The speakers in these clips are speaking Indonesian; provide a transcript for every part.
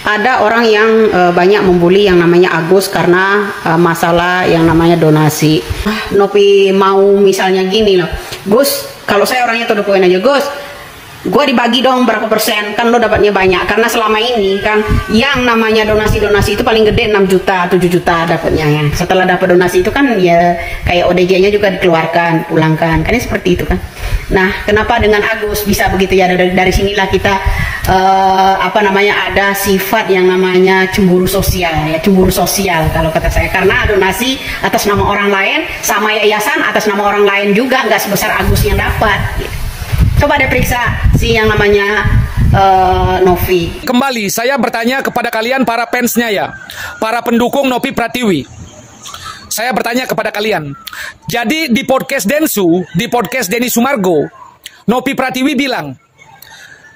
ada orang yang banyak membuli yang namanya Agus karena masalah yang namanya donasi. Novi mau misalnya gini loh, Gus, kalau saya orangnya to the point aja, Gus, gue dibagi dong berapa persen, kan lo dapatnya banyak. Karena selama ini kan yang namanya donasi-donasi itu paling gede 6 juta, 7 juta dapatnya ya. Setelah dapat donasi itu kan ya kayak ODJ-nya juga dikeluarkan, pulangkan, kan seperti itu kan. Nah, kenapa dengan Agus bisa begitu ya? Dari sinilah kita apa namanya, ada sifat yang namanya cemburu sosial ya, cemburu sosial kalau kata saya. Karena donasi atas nama orang lain sama yayasan atas nama orang lain juga nggak sebesar Agus yang dapat gitu. Coba deh periksa si yang namanya Novi. Kembali saya bertanya kepada kalian para fansnya ya, para pendukung Novi Pratiwi. Saya bertanya kepada kalian. Jadi di podcast Densu, di podcast Denny Sumargo, Novi Pratiwi bilang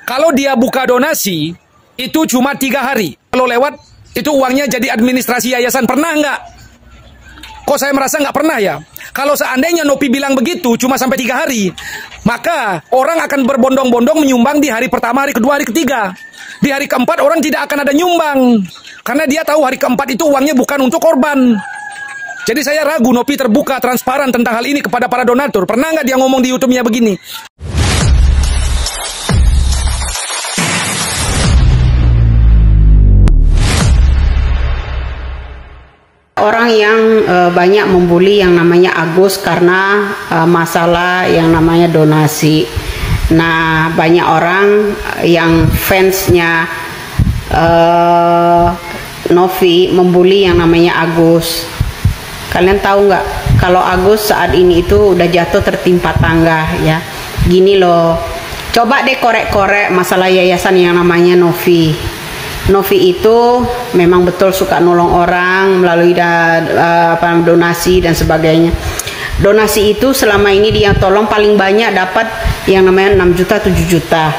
kalau dia buka donasi itu cuma 3 hari. Kalau lewat itu uangnya jadi administrasi yayasan. Pernah nggak? Kok saya merasa nggak pernah ya? Kalau seandainya Novi bilang begitu cuma sampai 3 hari, maka orang akan berbondong-bondong menyumbang di hari pertama, hari kedua, hari ketiga. Di hari keempat orang tidak akan ada nyumbang. Karena dia tahu hari keempat itu uangnya bukan untuk korban. Jadi saya ragu Novi terbuka, transparan tentang hal ini kepada para donatur. Pernah nggak dia ngomong di YouTube-nya begini? Orang yang banyak membuli yang namanya Agus karena masalah yang namanya donasi. Nah, banyak orang yang fansnya Novi membuli yang namanya Agus. Kalian tahu nggak kalau Agus saat ini itu udah jatuh tertimpa tangga ya. Gini loh, coba deh korek-korek masalah yayasan yang namanya Novi. Novi itu memang betul suka nolong orang melalui donasi dan sebagainya. Donasi itu selama ini dia tolong paling banyak dapat yang namanya 6 juta 7 juta.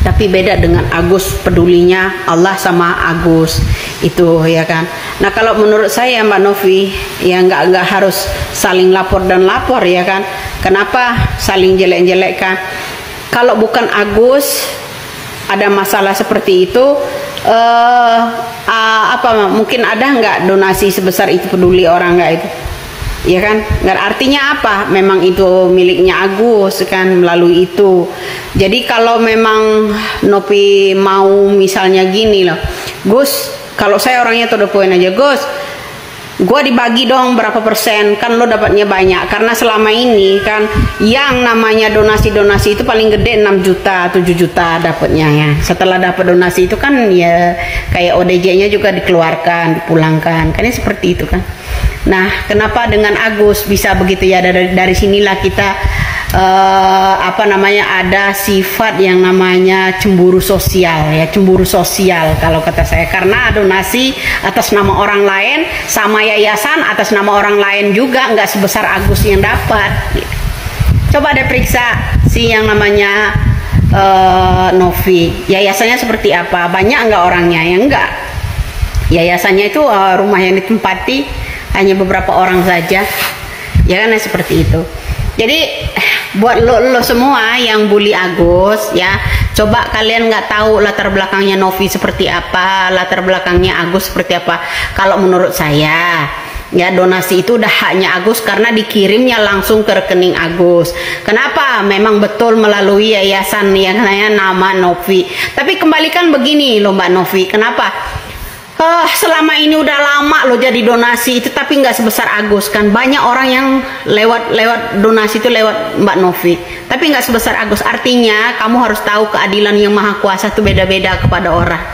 Tapi beda dengan Agus, pedulinya Allah sama Agus itu ya kan. Nah, kalau menurut saya Mbak Novi ya nggak harus saling lapor dan lapor ya kan. Kenapa saling jelek-jelekkan? Kalau bukan Agus ada masalah seperti itu, mungkin ada nggak donasi sebesar itu, peduli orang nggak itu? Ya kan, nggak, artinya apa? Memang itu miliknya Agus kan melalui itu. Jadi kalau memang Novi mau misalnya gini loh, Gus, kalau saya orangnya to the point aja, Gus, gue dibagi dong berapa persen, kan lo dapatnya banyak. Karena selama ini kan yang namanya donasi-donasi itu paling gede 6 juta, 7 juta dapatnya ya. Setelah dapat donasi itu kan ya kayak ODJ-nya juga dikeluarkan, dipulangkan, kan seperti itu kan. Nah, kenapa dengan Agus bisa begitu ya? Dari sinilah kita ada sifat yang namanya cemburu sosial ya, cemburu sosial kalau kata saya. Karena donasi atas nama orang lain sama yayasan atas nama orang lain juga nggak sebesar Agus yang dapat. Coba deh periksa si yang namanya Novi, yayasannya seperti apa, banyak nggak orangnya? Ya enggak, yayasannya itu rumah yang ditempati hanya beberapa orang saja ya kan, seperti itu. Jadi buat lo semua yang bully Agus ya, coba kalian nggak tahu latar belakangnya Novi seperti apa, latar belakangnya Agus seperti apa. Kalau menurut saya ya, donasi itu udah haknya Agus karena dikirimnya langsung ke rekening Agus. Kenapa? Memang betul melalui yayasan yang nama Novi. Tapi kembalikan begini loh Mbak Novi, kenapa? Selama ini udah lama lo jadi donasi itu tapi nggak sebesar Agus kan. Banyak orang yang lewat donasi itu lewat Mbak Novi tapi nggak sebesar Agus. Artinya kamu harus tahu keadilan yang maha kuasa itu beda-beda kepada orang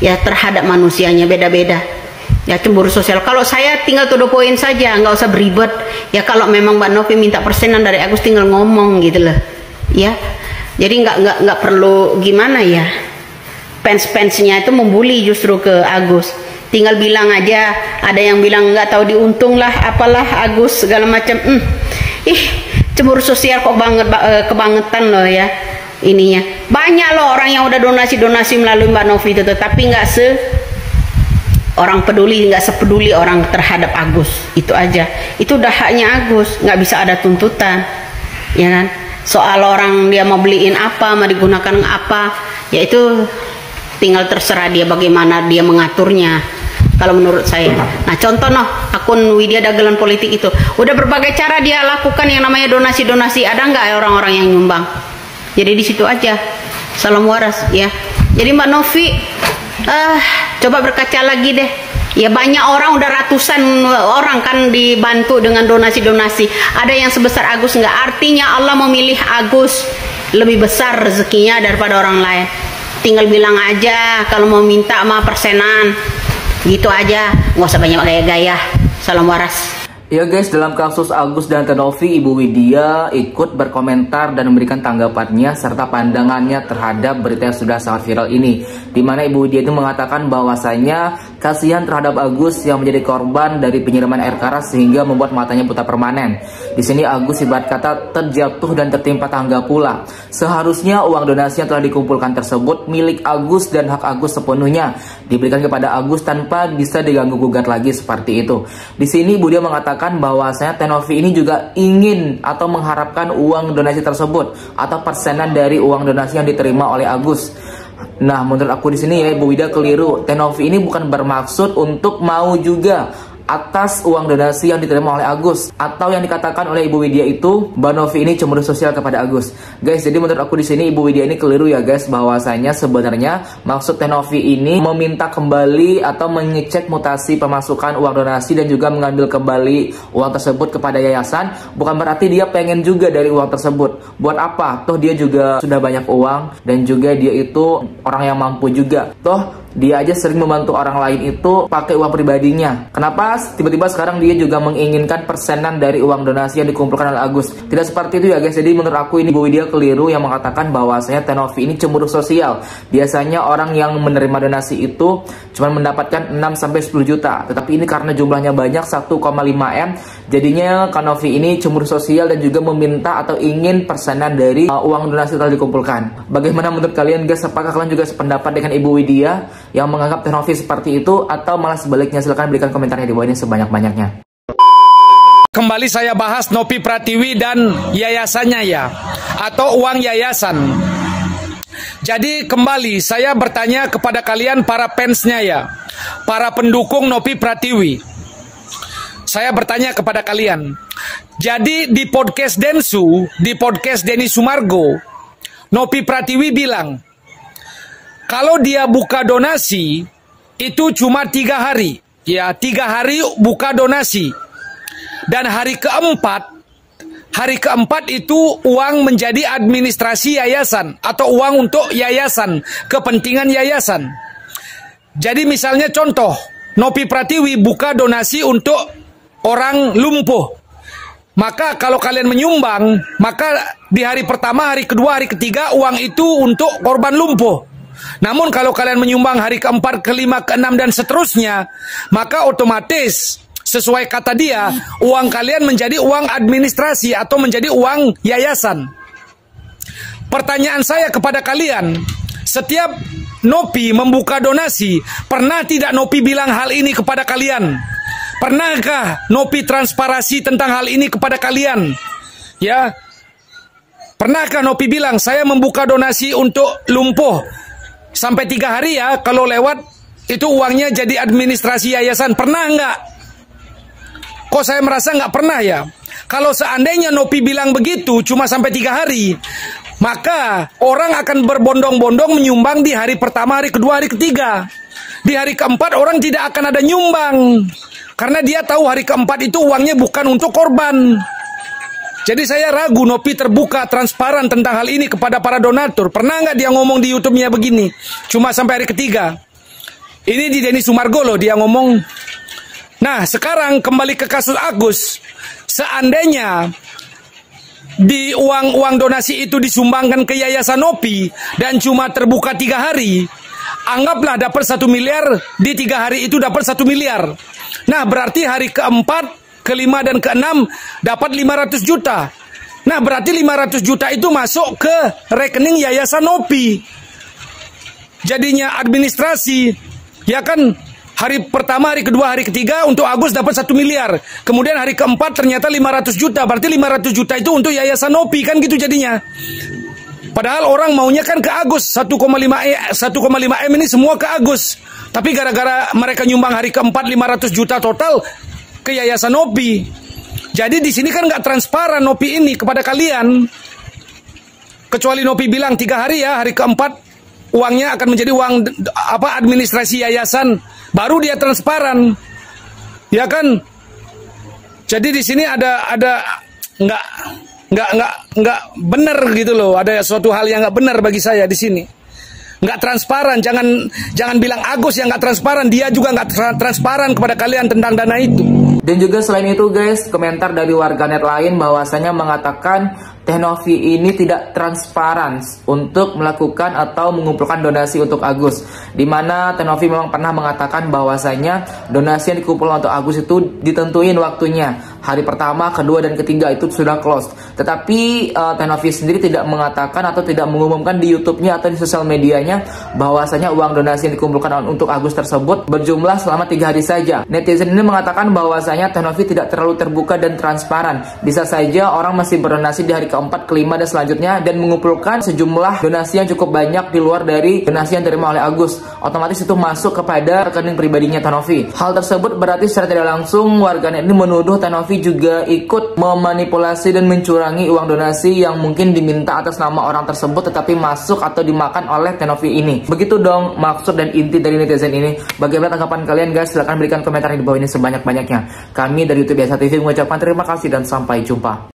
ya, terhadap manusianya beda-beda ya, cemburu sosial. Kalau saya tinggal to the point saja, nggak usah beribet ya. Kalau memang Mbak Novi minta persenan dari Agus tinggal ngomong gitu loh ya. Jadi nggak perlu gimana ya, fans-fansnya itu membuli justru ke Agus. Tinggal bilang aja, ada yang bilang nggak tahu diuntung lah, apalah Agus segala macam. Cemburu sosial kok banget, kebangetan loh ya ininya. Banyak loh orang yang udah donasi melalui Mbak Novi itu, tapi nggak orang peduli, nggak sepeduli orang terhadap Agus. Itu aja, itu udah haknya Agus, nggak bisa ada tuntutan ya kan. Soal orang dia mau beliin apa, mau digunakan apa, yaitu tinggal terserah dia bagaimana dia mengaturnya. Kalau menurut saya. Nah, contoh akun Widya Dagelan Politik itu udah berbagai cara dia lakukan yang namanya donasi-donasi. Ada nggak orang-orang yang nyumbang? Jadi di situ aja. Salam waras ya. Jadi Mbak Novi, coba berkaca lagi deh. Ya banyak orang, udah ratusan orang kan dibantu dengan donasi-donasi. Ada yang sebesar Agus nggak? Artinya Allah memilih Agus lebih besar rezekinya daripada orang lain. Tinggal bilang aja kalau mau minta mah persenan. Gitu aja, nggak usah banyak gaya-gaya. Salam waras. Ya guys, dalam kasus Agus dan Teh Novi, Ibu Widya ikut berkomentar dan memberikan tanggapannya serta pandangannya terhadap berita yang sudah sangat viral ini. Di mana Ibu Widya itu mengatakan bahwasanya kasihan terhadap Agus yang menjadi korban dari penyiraman air keras sehingga membuat matanya buta permanen. Di sini Agus ibarat kata terjatuh dan tertimpa tangga pula. Seharusnya uang donasi yang telah dikumpulkan tersebut milik Agus dan hak Agus sepenuhnya diberikan kepada Agus tanpa bisa diganggu gugat lagi seperti itu. Di sini Ibu Widya mengatakan bahwasanya Teh Novi ini juga ingin atau mengharapkan uang donasi tersebut atau persenan dari uang donasi yang diterima oleh Agus. Nah, menurut aku di sini ya Ibu Widya keliru. Teh Novi ini bukan bermaksud untuk mau juga atas uang donasi yang diterima oleh Agus, atau yang dikatakan oleh Ibu Widya itu Mbak Novi ini cemburu sosial kepada Agus. Guys, jadi menurut aku di sini Ibu Widya ini keliru ya guys, bahwasanya sebenarnya maksud Teh Novi ini meminta kembali atau mengecek mutasi pemasukan uang donasi dan juga mengambil kembali uang tersebut kepada yayasan. Bukan berarti dia pengen juga dari uang tersebut. Buat apa? Toh dia juga sudah banyak uang dan juga dia itu orang yang mampu juga. Toh dia aja sering membantu orang lain itu pakai uang pribadinya. Kenapa tiba-tiba sekarang dia juga menginginkan persenan dari uang donasi yang dikumpulkan oleh Agus? Tidak seperti itu ya guys. Jadi menurut aku ini Ibu Widya keliru yang mengatakan bahwasanya Teh Novi ini cemburu sosial. Biasanya orang yang menerima donasi itu cuma mendapatkan 6-10 juta. Tetapi ini karena jumlahnya banyak 1,5 M, jadinya Kak Novi ini cemburu sosial dan juga meminta atau ingin persenan dari uang donasi telah dikumpulkan. Bagaimana menurut kalian guys? Apakah kalian juga sependapat dengan Ibu Widya yang menganggap Teh Novi seperti itu, atau malah sebaliknya? Silahkan berikan komentarnya di bawah ini sebanyak-banyaknya. Kembali saya bahas Nopi Pratiwi dan yayasannya ya, atau uang yayasan. Jadi kembali saya bertanya kepada kalian para fansnya ya, para pendukung Nopi Pratiwi. Saya bertanya kepada kalian. Jadi di podcast Densu, di podcast Denny Sumargo, Nopi Pratiwi bilang kalau dia buka donasi itu cuma 3 hari. Ya, 3 hari buka donasi. Dan hari keempat itu uang menjadi administrasi yayasan atau uang untuk yayasan, kepentingan yayasan. Jadi misalnya contoh, Nopi Pratiwi buka donasi untuk orang lumpuh. Maka kalau kalian menyumbang, maka di hari pertama, hari kedua, hari ketiga uang itu untuk korban lumpuh. Namun kalau kalian menyumbang hari keempat, kelima, keenam dan seterusnya, maka otomatis sesuai kata dia, uang kalian menjadi uang administrasi atau menjadi uang yayasan. Pertanyaan saya kepada kalian, setiap Nopi membuka donasi, pernah tidak Nopi bilang hal ini kepada kalian? Pernahkah Nopi transparasi tentang hal ini kepada kalian? Ya, pernahkah Nopi bilang saya membuka donasi untuk lumpuh sampai 3 hari ya, kalau lewat itu uangnya jadi administrasi yayasan? Pernah nggak? Kok saya merasa nggak pernah ya? Kalau seandainya Nopi bilang begitu cuma sampai 3 hari, maka orang akan berbondong-bondong menyumbang di hari pertama, hari kedua, hari ketiga. Di hari keempat orang tidak akan ada nyumbang, karena dia tahu hari keempat itu uangnya bukan untuk korban. Jadi saya ragu Nopi terbuka, transparan tentang hal ini kepada para donatur. Pernah nggak dia ngomong di YouTube-nya begini? Cuma sampai hari ketiga. Ini di Denny Sumargo loh dia ngomong. Nah sekarang kembali ke kasus Agus. Seandainya di uang donasi itu disumbangkan ke Yayasan Nopi dan cuma terbuka 3 hari, anggaplah dapat 1 miliar, di 3 hari itu dapat 1 miliar. Nah berarti hari keempat, kelima dan keenam dapat 500 juta. Nah berarti 500 juta itu masuk ke rekening Yayasan Nopi. Jadinya administrasi. Ya kan, hari pertama, hari kedua, hari ketiga untuk Agus dapat 1 miliar. Kemudian hari keempat ternyata 500 juta. Berarti 500 juta itu untuk Yayasan Nopi kan gitu jadinya. Padahal orang maunya kan ke Agus 1,5 M ini semua ke Agus. Tapi gara-gara mereka nyumbang hari keempat 500 juta total ke Yayasan Nopi. Jadi di sini kan nggak transparan Nopi ini kepada kalian. Kecuali Nopi bilang 3 hari ya, hari keempat uangnya akan menjadi uang administrasi yayasan, baru dia transparan. Ya kan? Jadi di sini ada nggak benar gitu loh. Ada suatu hal yang nggak benar bagi saya di sini. Nggak transparan. Jangan bilang Agus yang nggak transparan, dia juga nggak transparan kepada kalian tentang dana itu. Dan juga selain itu guys, komentar dari warganet lain bahwasanya mengatakan Teh Novi ini tidak transparan untuk melakukan atau mengumpulkan donasi untuk Agus. Dimana Teh Novi memang pernah mengatakan bahwasanya donasi yang dikumpulkan untuk Agus itu ditentuin waktunya. Hari pertama, kedua, dan ketiga itu sudah close. Tetapi Teh Novi sendiri tidak mengatakan atau tidak mengumumkan di YouTube-nya atau di sosial medianya bahwasanya uang donasi yang dikumpulkan untuk Agus tersebut berjumlah selama 3 hari saja. Netizen ini mengatakan bahwasanya Teh Novi tidak terlalu terbuka dan transparan. Bisa saja orang masih berdonasi di hari keempat, kelima, dan selanjutnya dan mengumpulkan sejumlah donasi yang cukup banyak di luar dari donasi yang diterima oleh Agus. Otomatis itu masuk kepada rekening pribadinya Teh Novi. Hal tersebut berarti secara tidak langsung warganet ini menuduh Teh Novi juga ikut memanipulasi dan mencurangi uang donasi yang mungkin diminta atas nama orang tersebut tetapi masuk atau dimakan oleh Teh Novi ini. Begitu dong maksud dan inti dari netizen ini. Bagaimana tanggapan kalian guys? Silahkan berikan komentar di bawah ini sebanyak-banyaknya. Kami dari YouTube Biasa TV mengucapkan terima kasih dan sampai jumpa.